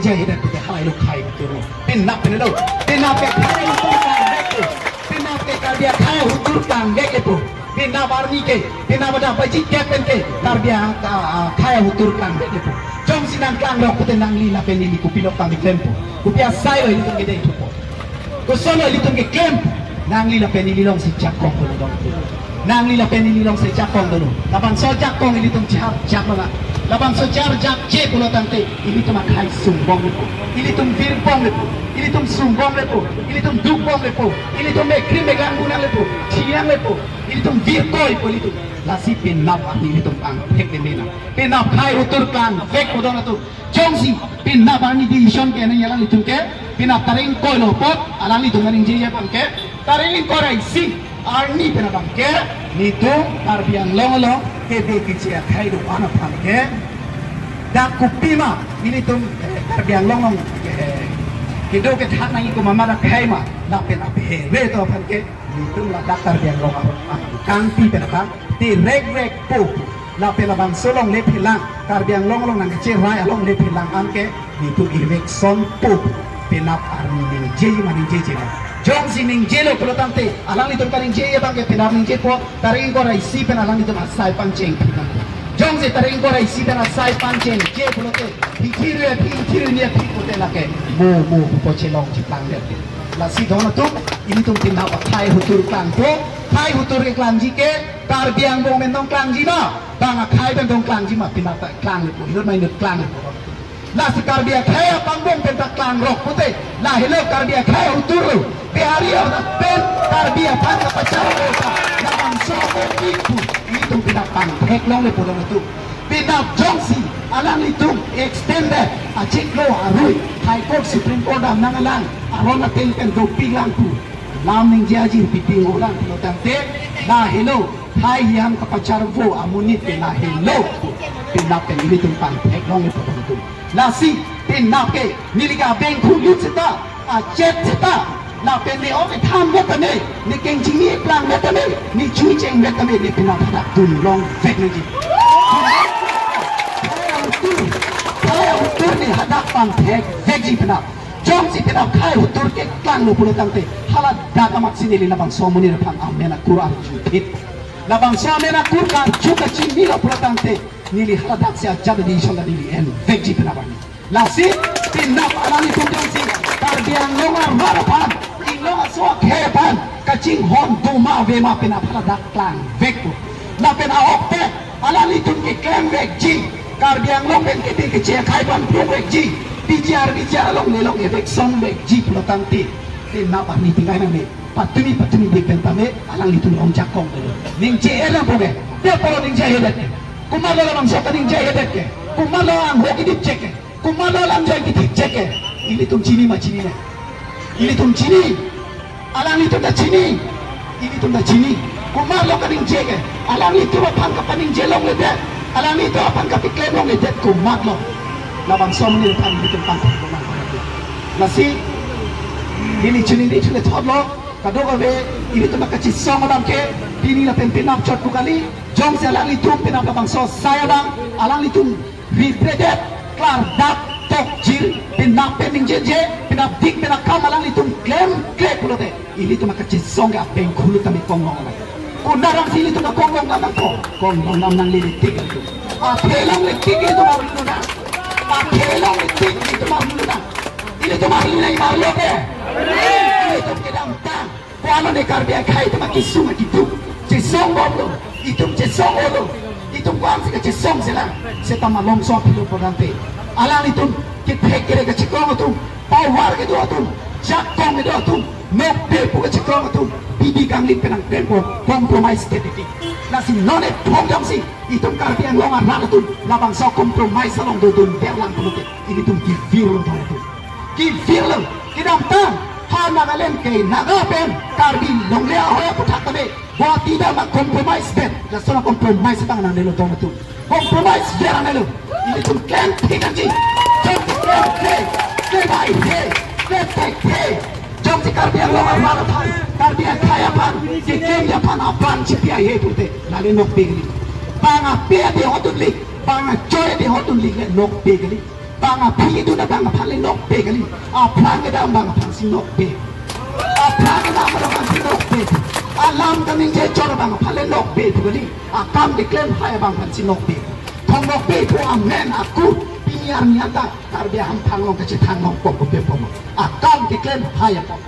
Jaya dan kita halai lu kai betul. Pinap pinelo, pinap ke kai huturkan dek. Pinap ke karbiak kai huturkan dek itu. Pinap arni ke, pinap ada bajik kepen ke karbiak kai huturkan dek itu. Jom sinang kang rok kita nang lila penili kupilok kami klempo. Kupia sayo itu kita itu po. Kusono itu kita klempo. Nang lila penili long si cakong dulu dong. Nang lila penili long si cakong dulu. Laban so cakong itu cak mana? Labang sejar jak je pulau tante ini tu makai sumbong lepo, ini tu virbong lepo, ini tu sumbong lepo, ini tu dukbong lepo, ini tu mekrim megang guna lepo, siang lepo, ini tu virkoi poli tu, lasi pinap ini tu pang hek demena, pinap kai utur kan, hek udon tu, jongsi pinap ani division ke ni yalang itu ke, pinap taring koi lopot, alang itu ngaring je pang ke, taring koi raisi, arni pinap pang ke, ni tu karbiang long ke kecil kai do anak pang ke. Dak kupima ini tu karbiang long kido ke thak nai ko mama kai ma na pe re to phan ke ni tu la dak karbiang long kang pi pe na ti rek pu la pe la bang solong le philang karbiang long nang che rai long le philang an ke ni tu irek son pu pe na arni ning je mani je jong sining je lo pro tante alang ni tu karing je bang ke pe na ning je po taring ko rai si pe alang ni tu asai panceng jong se taring ko rai si na sai pancen je pulote pikir ni pikote lake mo po chelong ciplang de la si dona tu ini tu tin hawa thai hutur klang to thai hutur ke klang ji ke karbiang bong men dong klang ji ma bang khai ben dong klang ji ma pinat klang le pu mai net klang la si karbia khai apang bong pen tak klang rok pute la hello karbia khai hutur pe hari ona pen karbia pan ka pachar ko la bang so ko piku itu pinap pang hek long le pu dong tu pinap jongsi alang itu extended acik lo arui high court supreme court am nangalang aron na tel do pilang tu lam ning jaji piting ulang lo tante la hello hai yang kapacar vo amunit la hello pinap ke ini tumpang hek long le pu dong tu la si pinap ke niliga beng khu lut sita a jet sita la pen ni o ke tham vet ne ni keng jing ni plang vet ne ni chui cheng vet ne ni pinap dak tun long vet ne ji hutur ni hadak pang thek veji pinap jom si pinap khai hutur ke klang lo pulo tangte halat data mak sini li labang somuni pang amena Quran jupit labang somena Quran juga cini lo pulo tangte nili hadak sia jadi di shonda di en veji pinap la si pinap alani tung si karbiang longar marapan ilonga so kepan kacing hon duma ve ma pinap hadak klang vekku la pena okte alani tung ke klem veji karbiang long ben kete kece khai ban pro veji bijar long ne long efek son veji pulo tangte pinap ani tingai na me patuni de pentame alani tung long jakong ning je era boge de poro ning je hedet kumalo lamang so kaning je hedet ke kumalo ang hoki dip cheke kumalo lam jai ki cheke ini tum chini ma chini ne ini tum chini alani tum da chini ini tum da chini kumalo kaning je ke alani tum pan ka paning je long le de alani tum pan ka pikle long le de kumalo labang som ni pan ni tum pan nasi ini chini ni chule thotlo kadoga ve ini tum ka chi song adam ke dini la pinap chot kali jong se alani tum pinap labang so saya bang alani tum regretted klar dak tok jil pinap pening je pinap dik pinap kamalang itu klem pulote ini tu maka cisong ga peng khulu tami konglong ala kundarang sili tu na konglong ga nang konglong nang lili tik itu a phelang le tik itu ma lu na a phelang le tik itu ma lu na ini tu ma lu na ma lu ke ini tu kedam tang kuano ne karbia khai tu maki sunga gitu cisong bolu itu cisong bolu itu kuang sih cisong sila setama longso pilu podante alang itu kita kira ke cikong itu power ke dua tu jakong ke dua tu nok depu ke cikong itu bibi kami penang tempo compromise ke titik nasi none program si itu karbiang longan nak tu labang so compromise salong dudun berlang penutup ini tu kifir tu kifir kita tang hana kalian ke naga pen karbi long lea hoya putak kami buat tidak mak compromise pen jasona compromise tangan anda lo tu compromise berang anda ini tu kan tidak sih jom ke baik ke jom si karbiang longan mana pan karbiang kaya pan si kenya pan apan si pia ye tu te lalu nok begini bang apa di hotun lik bang coy di hotun lik nok begini banga pi itu na banga paling nok be kali aplang eda banga pansi nok be aplang eda banga pansi nok be alam kami je cor banga paling nok be tu kali akam diklaim hai banga pansi nok be thong nok be tu amen aku pinyar niata tarbiah ham thang long kecil thang long pok be pok akam diklaim hai pok